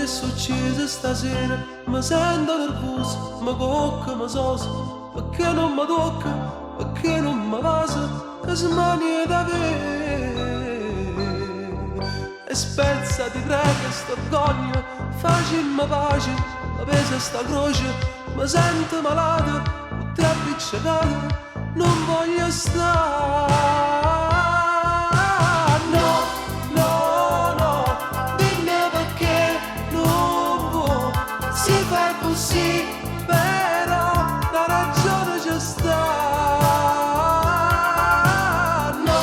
che succede stasera? Mi sento nervoso, mi cocca, mi soso, perché non mi tocca, perché non mi passa, che smanie da te. E spezza, ti prego, st'orgoglio, facimmi pace, ma pesa sta croce, mi sento malato, tutte appiccicate, non voglio stare. No, no, no, dimmi perché non può, si fa così, però la ragione c'è sta. No,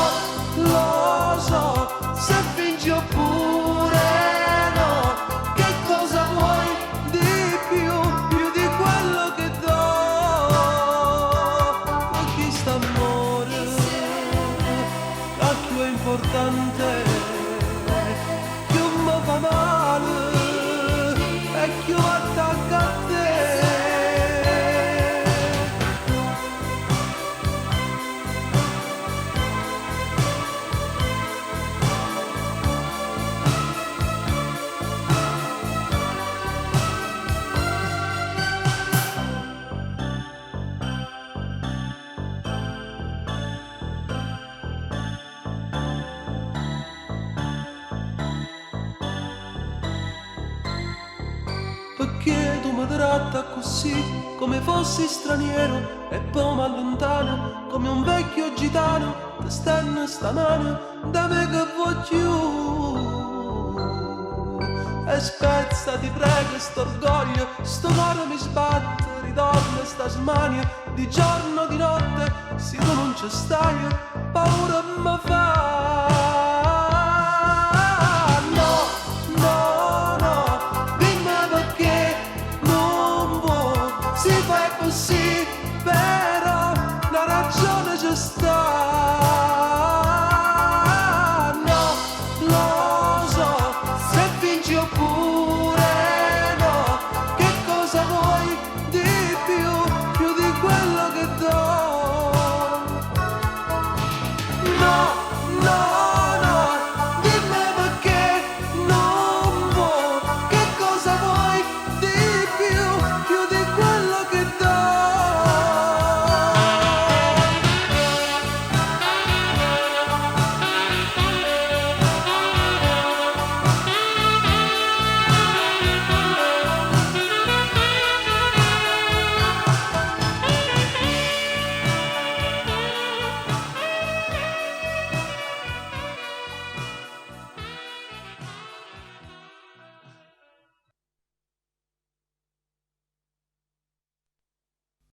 lo so, se vinci oppure no, che cosa vuoi di più di quello che do? Ma chi sta amore, cacchio è importante, più mi fa male e più attacca a te. Perché tu mi tratta così, come fossi straniero, e poi mi allontana come un vecchio gitano, ti stenno sta mano, da me che voglio. E spezza, ti prego, st'orgoglio, sto cuore mi sbatte, ritorna sta smania, di giorno, di notte, se tu non ci stai, paura mi fa.